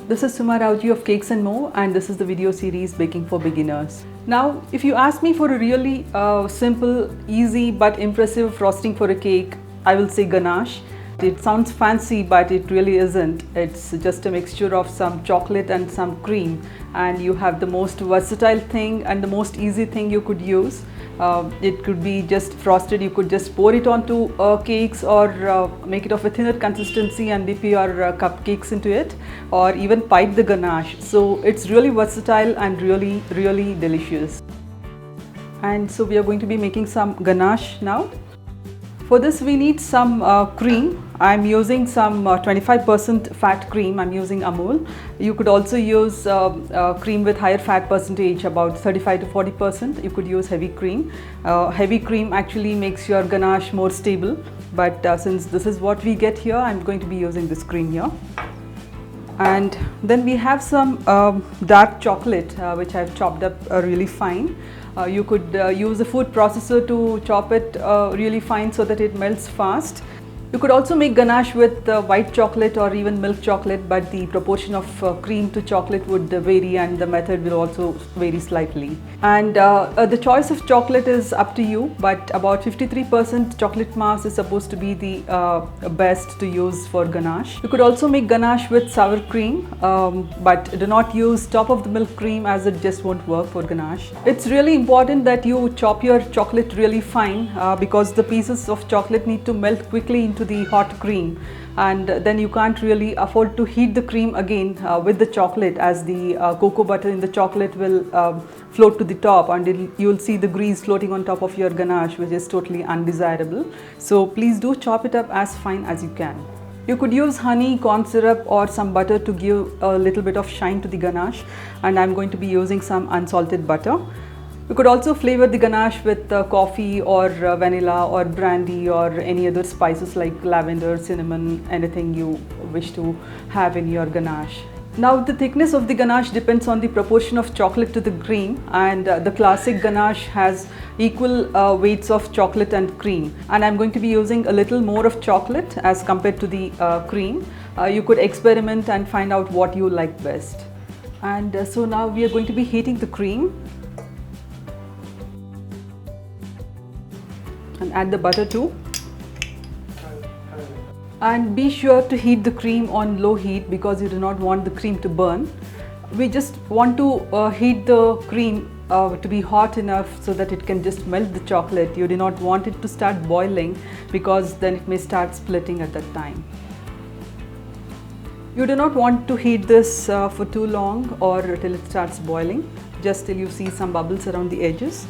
this is Suma Rauji of Cakes and More, and this is the video series Baking for Beginners. Now, if you ask me for a really simple, easy but impressive frosting for a cake, I will say ganache. It sounds fancy, but it really isn't. It's just a mixture of some chocolate and some cream, and you have the most versatile thing and the most easy thing you could use. It could be just frosted. You could just pour it onto cakes, or make it of a thinner consistency and dip your cupcakes into it, or even pipe the ganache. So it's really versatile and really delicious. And so we are going to be making some ganache now. For this we need some cream. I'm using some 25% fat cream. I'm using Amul. You could also use cream with higher fat percentage, about 35 to 40%. You could use heavy cream. Heavy cream actually makes your ganache more stable, but since this is what we get here, I'm going to be using this cream here. And then we have some dark chocolate which I've chopped up really fine. You could use a food processor to chop it really fine so that it melts fast. You could also make ganache with white chocolate or even milk chocolate, but the proportion of cream to chocolate would vary, and the method will also vary slightly. And the choice of chocolate is up to you, but about 53% chocolate mass is supposed to be the best to use for ganache. You could also make ganache with sour cream, but do not use top of the milk cream, as it just won't work for ganache. It's really important that you chop your chocolate really fine, because the pieces of chocolate need to melt quickly into the hot cream, and then you can't really afford to heat the cream again with the chocolate, as the cocoa butter in the chocolate will float to the top, and you'll see the grease floating on top of your ganache, which is totally undesirable. So please do chop it up as fine as you can. You could use honey, corn syrup or some butter to give a little bit of shine to the ganache, and I'm going to be using some unsalted butter. You could also flavor the ganache with coffee or vanilla or brandy or any other spices like lavender, cinnamon, anything you wish to have in your ganache. Now the thickness of the ganache depends on the proportion of chocolate to the cream, and the classic ganache has equal weights of chocolate and cream, and I'm going to be using a little more of chocolate as compared to the cream. You could experiment and find out what you like best. And so now we are going to be heating the cream. And add the butter too, and be sure to heat the cream on low heat, because you do not want the cream to burn. We just want to heat the cream to be hot enough so that it can just melt the chocolate. You do not want it to start boiling, because then it may start splitting at that time. You do not want to heat this for too long or till it starts boiling, just till you see some bubbles around the edges.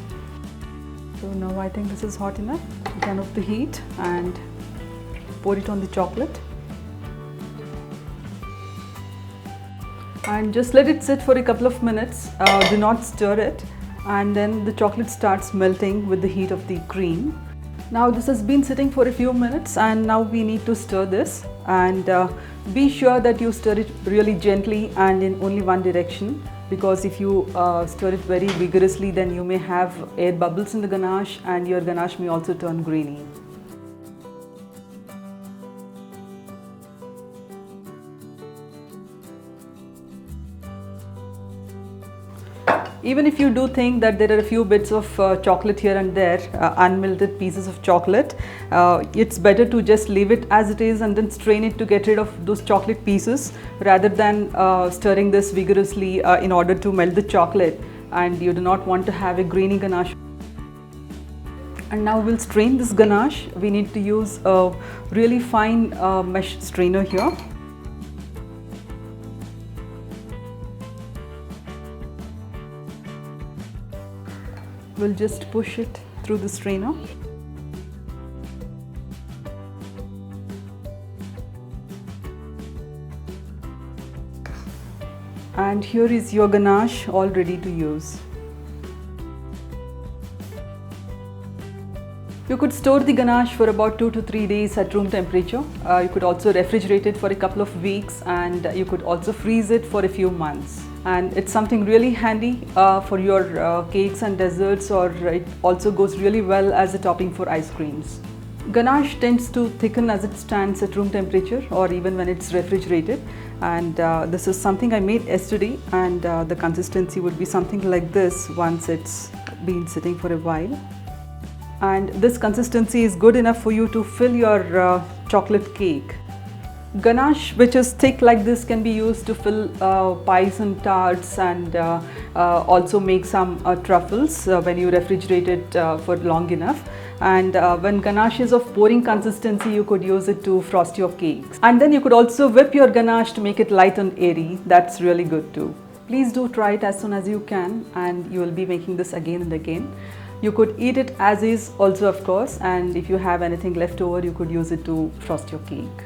So now I think this is hot enough. Turn off the heat and pour it on the chocolate. And just let it sit for a couple of minutes. Do not stir it. And then the chocolate starts melting with the heat of the cream. Now this has been sitting for a few minutes, and now we need to stir this. And be sure that you stir it really gently and in only one direction, because if you stir it very vigorously, then you may have air bubbles in the ganache, and your ganache may also turn grainy. Even if you do think that there are a few bits of chocolate here and there, unmelted pieces of chocolate, it's better to just leave it as it is and then strain it to get rid of those chocolate pieces, rather than stirring this vigorously in order to melt the chocolate, and you do not want to have a grainy ganache. And now we'll strain this ganache. We need to use a really fine mesh strainer here. We'll just push it through the strainer. And here is your ganache all ready to use. You could store the ganache for about 2 to 3 days at room temperature. You could also refrigerate it for a couple of weeks, and you could also freeze it for a few months. And it's something really handy for your cakes and desserts, or it also goes really well as a topping for ice creams. Ganache tends to thicken as it stands at room temperature or even when it's refrigerated, And this is something I made yesterday, and the consistency would be something like this once it's been sitting for a while. And this consistency is good enough for you to fill your chocolate cake. Ganache, which is thick like this, can be used to fill pies and tarts, and also make some truffles when you refrigerate it for long enough. And when ganache is of pouring consistency, you could use it to frost your cakes. And then you could also whip your ganache to make it light and airy. That's really good too. Please do try it as soon as you can, and you will be making this again and again. You could eat it as is also, of course, and if you have anything left over, you could use it to frost your cake.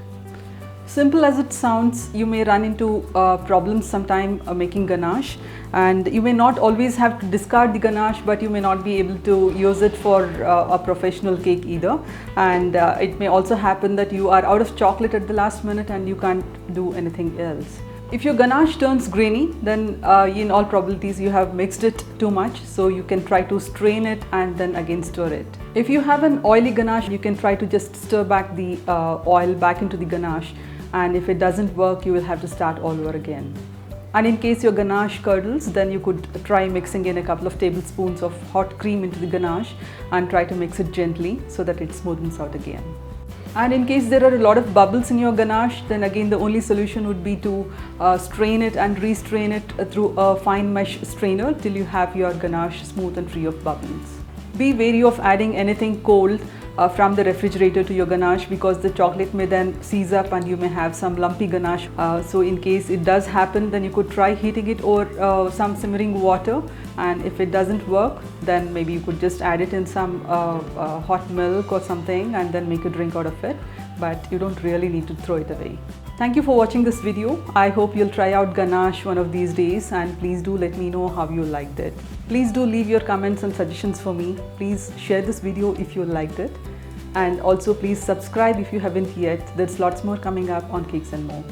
Simple as it sounds, you may run into problems sometime making ganache, and you may not always have to discard the ganache, but you may not be able to use it for a professional cake either. And it may also happen that you are out of chocolate at the last minute and you can't do anything else. If your ganache turns grainy, then in all probabilities you have mixed it too much, so you can try to strain it and then again stir it. If you have an oily ganache, you can try to just stir back the oil back into the ganache, and if it doesn't work, you will have to start all over again. And in case your ganache curdles, then you could try mixing in a couple of tablespoons of hot cream into the ganache and try to mix it gently so that it smoothens out again. And in case there are a lot of bubbles in your ganache, then again the only solution would be to strain it and restrain it through a fine mesh strainer till you have your ganache smooth and free of bubbles. Be wary of adding anything cold from the refrigerator to your ganache, because the chocolate may then seize up and you may have some lumpy ganache. So in case it does happen, then you could try heating it over some simmering water, and if it doesn't work, then maybe you could just add it in some hot milk or something and then make a drink out of it, but you don't really need to throw it away. Thank you for watching this video. I hope you'll try out ganache one of these days, and please do let me know how you liked it. Please do leave your comments and suggestions for me. Please share this video if you liked it, and also please subscribe if you haven't yet. There's lots more coming up on Cakes and More.